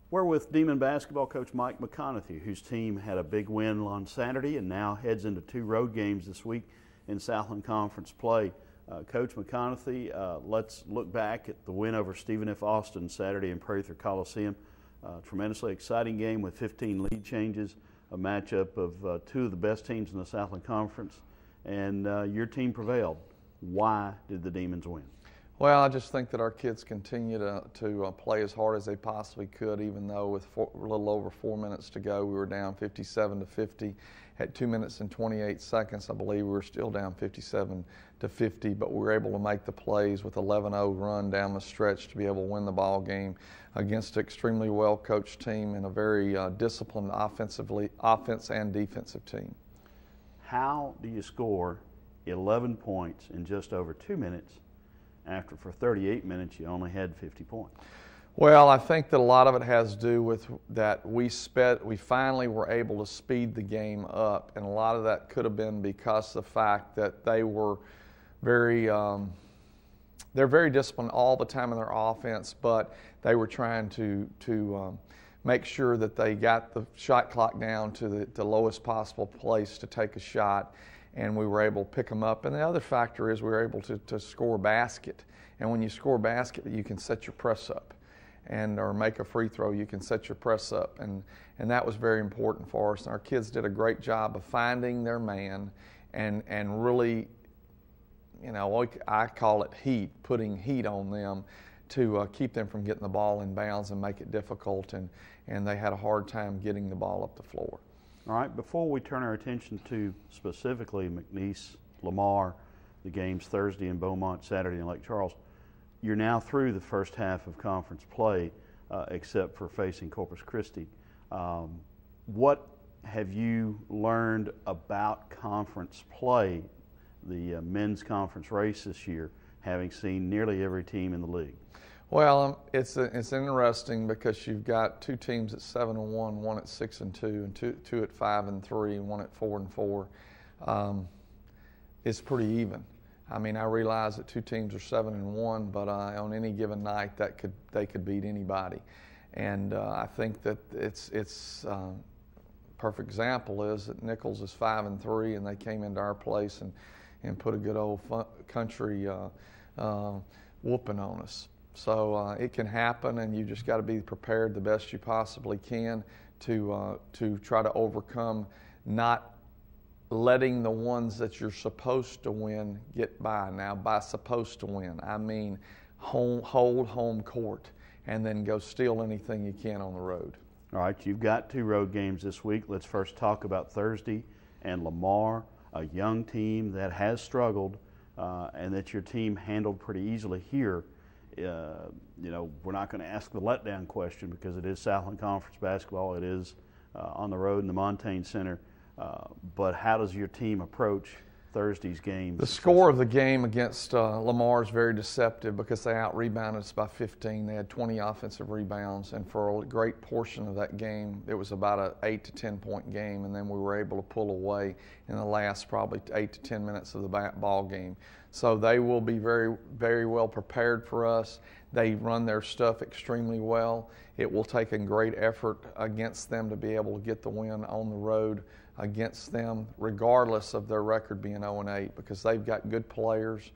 We're with Demon basketball coach Mike McConaughey, whose team had a big win on Saturday and now heads into 2 road games this week in Southland Conference play. Coach McConaughey, let's look back at the win over Stephen F. Austin Saturday in Prather Coliseum. Tremendously exciting game with 15 lead changes, a matchup of 2 of the best teams in the Southland Conference, and your team prevailed. Why did the Demons win? Well, I just think that our kids continue to play as hard as they possibly could, even though with a little over 4 minutes to go, we were down 57-50. At 2 minutes and 28 seconds, I believe we were still down 57-50, but we were able to make the plays with 11-0 run down the stretch to be able to win the ball game against an extremely well-coached team and a very disciplined offense and defensive team. How do you score 11 points in just over 2 minutes after for 38 minutes you only had 50 points? Well, I think that a lot of it has to do with that we finally were able to speed the game up, and a lot of that could have been because of the fact that they were they're very disciplined all the time in their offense, but they were trying to make sure that they got the shot clock down to the lowest possible place to take a shot, and we were able to pick them up. And the other factor is we were able to score a basket, and when you score a basket, you can set your press up. Or make a free throw, you can set your press up. And that was very important for us. And our kids did a great job of finding their man and really, you know, I call it heat, putting heat on them to keep them from getting the ball in bounds and make it difficult. And they had a hard time getting the ball up the floor. All right, before we turn our attention to specifically McNeese, Lamar, the games Thursday in Beaumont, Saturday in Lake Charles, you're now through the first half of conference play, except for facing Corpus Christi. What have you learned about conference play, the men's conference race this year, having seen nearly every team in the league? Well, it's interesting because you've got 2 teams at 7-1, one at 6-2, and two at 5-3, and one at 4-4. It's pretty even. I mean, I realize that 2 teams are 7-1, but on any given night, they could beat anybody. And I think that it's perfect example is that Nichols is 5-3, and they came into our place and put a good old country whooping on us. So it can happen, and you just got to be prepared the best you possibly can to try to overcome not letting the ones that you're supposed to win get by. Now, by supposed to win, I mean hold home court and then go steal anything you can on the road. All right, you've got 2 road games this week. Let's first talk about Thursday and Lamar, a young team that has struggled and that your team handled pretty easily here. You know, we're not going to ask the letdown question because it is Southland Conference basketball. It is on the road in the Montaigne Center. But how does your team approach Thursday's game? The score of the game against Lamar is very deceptive because they out-rebounded us by 15. They had 20 offensive rebounds, and for a great portion of that game, it was about an 8 to 10 point game, and then we were able to pull away in the last probably 8 to 10 minutes of the ball game. So they will be very, very well prepared for us. They run their stuff extremely well. It will take a great effort against them to be able to get the win on the road against them, regardless of their record being 0-8, because they've got good players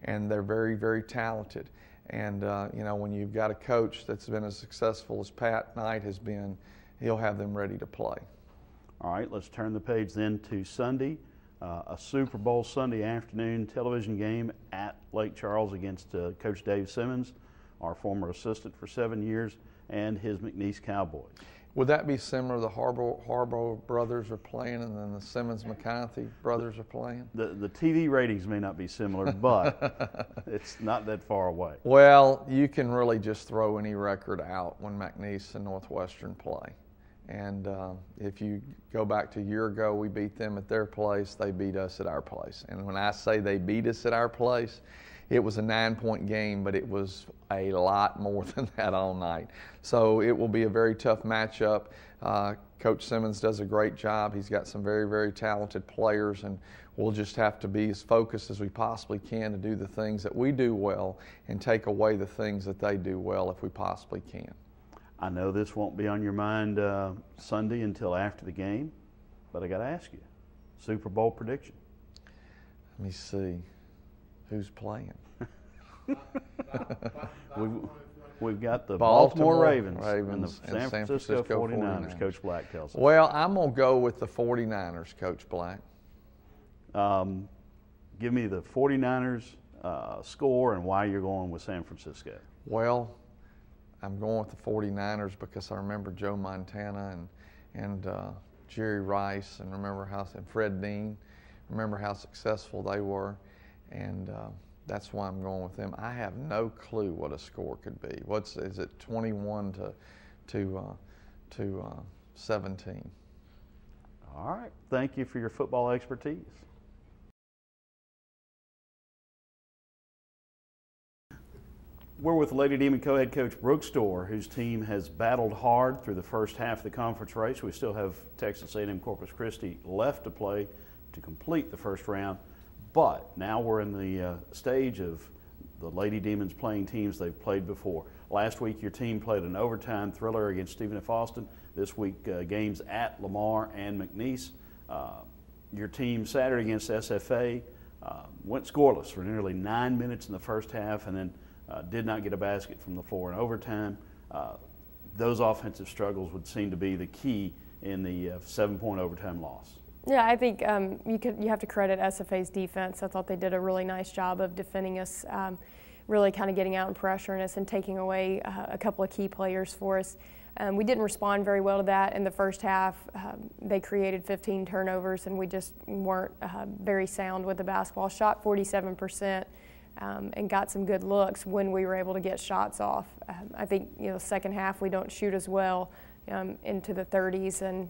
and they're very, very talented. And you know, when you've got a coach that's been as successful as Pat Knight has been, he'll have them ready to play. All right, let's turn the page then to Sunday, a Super Bowl Sunday afternoon television game at Lake Charles against Coach Dave Simmons, our former assistant for 7 years, and his McNeese Cowboys. Would that be similar? The Harbaugh brothers are playing, and then the Simmons-McConaughey brothers are playing? The TV ratings may not be similar, but it's not that far away. Well, you can really just throw any record out when McNeese and Northwestern play. And if you go back to a year ago, we beat them at their place. They beat us at our place. And when I say they beat us at our place, it was a 9-point game, but it was a lot more than that all night. So it will be a very tough matchup. Coach Simmons does a great job. He's got some very, very talented players, and we'll just have to be as focused as we possibly can to do the things that we do well and take away the things that they do well if we possibly can. I know this won't be on your mind Sunday until after the game, but I got to ask you, Super Bowl prediction. Let me see. Who's playing? We've got the Baltimore Ravens and the San Francisco 49ers, Coach Black tells us. Well, I'm going to go with the 49ers, Coach Black. Give me the 49ers score and why you're going with San Francisco. Well, I'm going with the 49ers because I remember Joe Montana and Jerry Rice, and and Fred Dean. Remember how successful they were, and that's why I'm going with them. I have no clue what a score could be. Is it 21 to 17? All right. Thank you for your football expertise. We're with Lady Demon co-head coach Brooke Storr, whose team has battled hard through the first half of the conference race. We still have Texas A&M Corpus Christi left to play to complete the first round. But now we're in the stage of the Lady Demons playing teams they've played before. Last week your team played an overtime thriller against Stephen F. Austin. This week games at Lamar and McNeese. Your team Saturday against SFA went scoreless for nearly 9 minutes in the first half and then did not get a basket from the floor in overtime. Those offensive struggles would seem to be the key in the 7-point overtime loss. Yeah, I think you have to credit SFA's defense. I thought they did a really nice job of defending us, really kind of getting out and pressuring us and taking away a couple of key players for us. We didn't respond very well to that in the first half. They created 15 turnovers, and we just weren't very sound with the basketball. Shot 47%. And got some good looks when we were able to get shots off. I think second half we don't shoot as well into the 30s and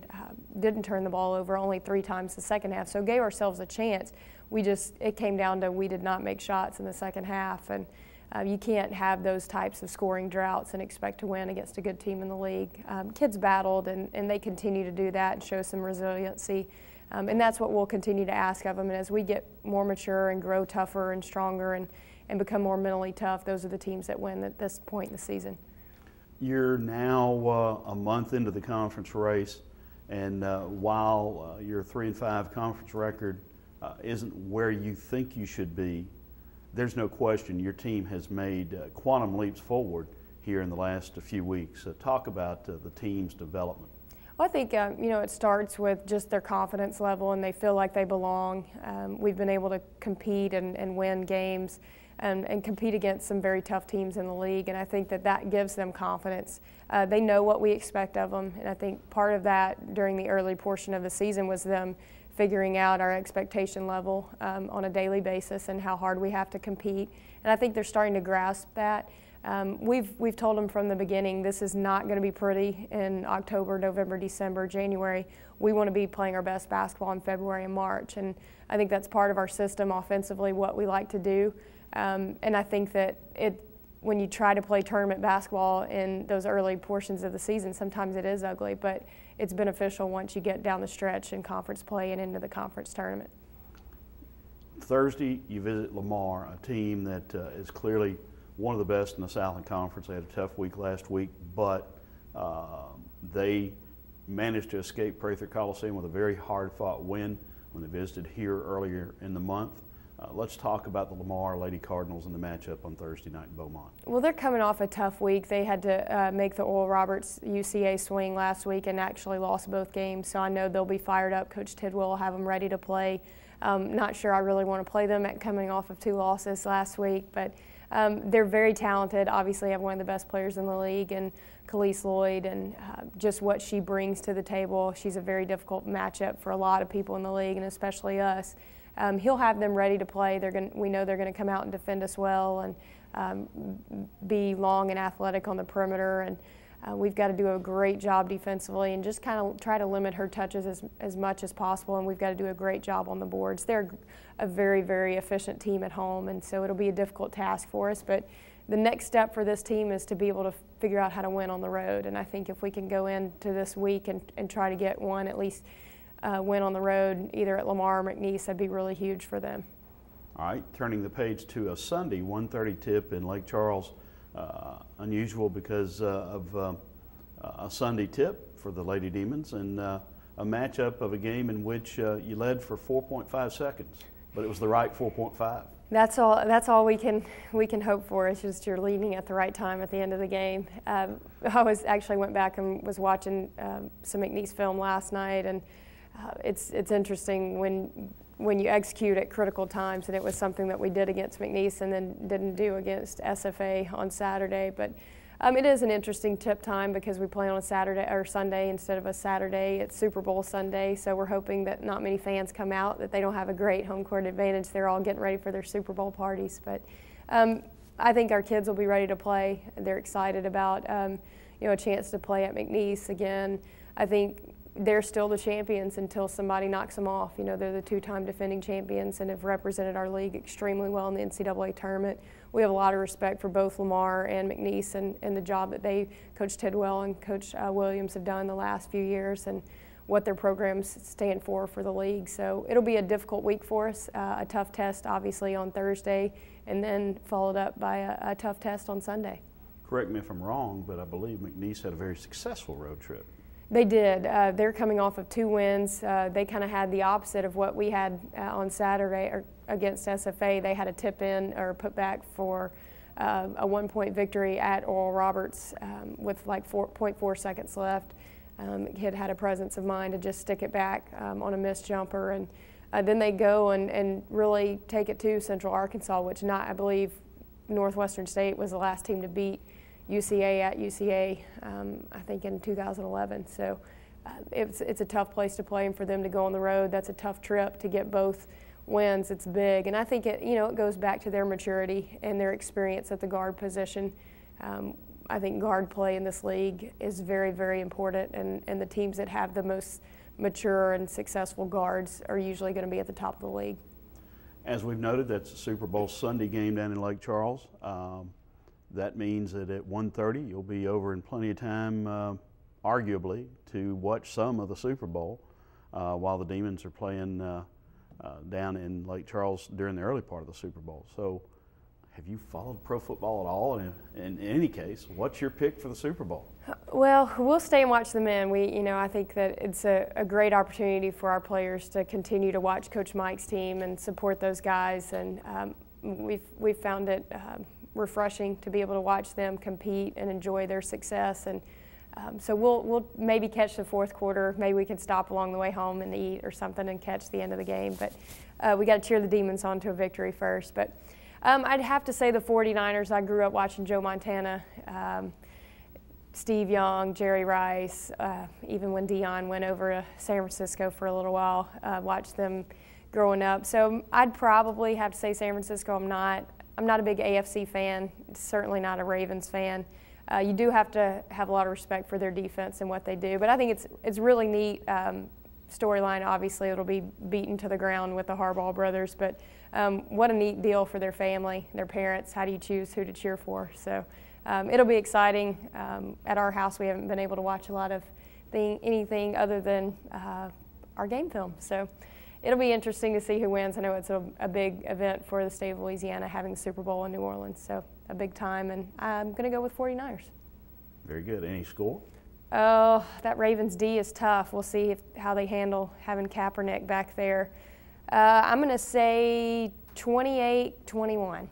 didn't turn the ball over only 3 times the second half. So gave ourselves a chance. It came down to we did not make shots in the second half, and you can't have those types of scoring droughts and expect to win against a good team in the league. Kids battled, and they continue to do that and show some resiliency. And that's what we'll continue to ask of them. And as we get more mature and grow tougher and stronger and become more mentally tough, those are the teams that win at this point in the season. You're now a month into the conference race, and while your 3-5 conference record isn't where you think you should be, there's no question your team has made quantum leaps forward here in the last few weeks. Talk about the team's development. Well, I think it starts with just their confidence level, and they feel like they belong. We've been able to compete and win games and compete against some very tough teams in the league, and I think that gives them confidence. They know what we expect of them, and I think part of that during the early portion of the season was them figuring out our expectation level on a daily basis and how hard we have to compete, and I think they're starting to grasp that. We've told them from the beginning this is not going to be pretty in October, November, December, January. We want to be playing our best basketball in February and March, and I think that's part of our system offensively, what we like to do. And I think that when you try to play tournament basketball in those early portions of the season, sometimes it is ugly, but it's beneficial once you get down the stretch in conference play and into the conference tournament. Thursday, you visit Lamar, a team that is clearly one of the best in the Southland Conference. They had a tough week last week, but they managed to escape Prather Coliseum with a very hard-fought win when they visited here earlier in the month. Let's talk about the Lamar Lady Cardinals and the matchup on Thursday night in Beaumont. Well, they're coming off a tough week. They had to make the Oral Roberts UCA swing last week and actually lost both games, so I know they'll be fired up. Coach Tidwell will have them ready to play. Not sure I really want to play them coming off of 2 losses last week, but they're very talented. Obviously have one of the best players in the league, and Khalees Lloyd, and just what she brings to the table. She's a very difficult matchup for a lot of people in the league, and especially us. He'll have them ready to play. We know they're going to come out and defend us well and be long and athletic on the perimeter. And we've got to do a great job defensively and just kind of try to limit her touches as much as possible. And we've got to do a great job on the boards. They're a very, very efficient team at home, and so it'll be a difficult task for us. But the next step for this team is to be able to figure out how to win on the road. And I think if we can go into this week and try to get one, at least win on the road, either at Lamar or McNeese, that'd be really huge for them. All right, turning the page to a Sunday 1:30 tip in Lake Charles. Unusual because of a Sunday tip for the Lady Demons and a matchup of a game in which you led for 4.5 seconds, but it was the right 4.5. That's all we can hope for. It's just you're leading at the right time at the end of the game. I actually went back and was watching some McNeese film last night, and it's interesting when you execute at critical times, and it was something that we did against McNeese and then didn't do against SFA on Saturday. But it is an interesting tip time because we play on a Saturday or Sunday instead of a Saturday. It's Super Bowl Sunday, so we're hoping that not many fans come out, that they don't have a great home court advantage. They're all getting ready for their Super Bowl parties. But I think our kids will be ready to play. They're excited about a chance to play at McNeese again. I think they're still the champions until somebody knocks them off. They're the two-time defending champions and have represented our league extremely well in the NCAA tournament. We have a lot of respect for both Lamar and McNeese and the job that Coach Tidwell and Coach Williams have done the last few years and what their programs stand for the league. So it'll be a difficult week for us, a tough test obviously on Thursday, and then followed up by a tough test on Sunday. Correct me if I'm wrong, but I believe McNeese had a very successful road trip. They did. They're coming off of 2 wins. They kind of had the opposite of what we had on Saturday against SFA. They had a tip-in or put back for a 1-point victory at Oral Roberts with like 4.4 seconds left. Had a presence of mind to just stick it back on a missed jumper. And then they go and really take it to Central Arkansas, which I believe Northwestern State was the last team to beat UCA at UCA, I think in 2011. So it's a tough place to play, and for them to go on the road, that's a tough trip to get both wins. It's big, and I think it goes back to their maturity and their experience at the guard position. I think guard play in this league is very, very important, and the teams that have the most mature and successful guards are usually going to be at the top of the league. As we've noted, that's a Super Bowl Sunday game down in Lake Charles. That means that at 1:30 you'll be over in plenty of time, arguably, to watch some of the Super Bowl while the Demons are playing down in Lake Charles during the early part of the Super Bowl. So have you followed pro football at all? And in any case, what's your pick for the Super Bowl? Well, we'll stay and watch the men. I think that it's a great opportunity for our players to continue to watch Coach Mike's team and support those guys. And we've found it refreshing to be able to watch them compete and enjoy their success. And so we'll maybe catch the fourth quarter. Maybe we can stop along the way home and eat or something and catch the end of the game. But we got to cheer the Demons on to a victory first. But I'd have to say the 49ers. I grew up watching Joe Montana, Steve Young, Jerry Rice, even when Dion went over to San Francisco for a little while, watched them growing up. So I'd probably have to say San Francisco. I'm not a big AFC fan, certainly not a Ravens fan. You do have to have a lot of respect for their defense and what they do, but I think it's really neat storyline. Obviously, it'll be beaten to the ground with the Harbaugh brothers, but what a neat deal for their family, their parents. How do you choose who to cheer for? So it'll be exciting. At our house, we haven't been able to watch a lot of anything other than our game film. So it'll be interesting to see who wins. I know it's a big event for the state of Louisiana, having the Super Bowl in New Orleans, so a big time, and I'm going to go with 49ers. Very good. Any score? Oh, that Ravens D is tough. We'll see how they handle having Kaepernick back there. I'm going to say 28-21.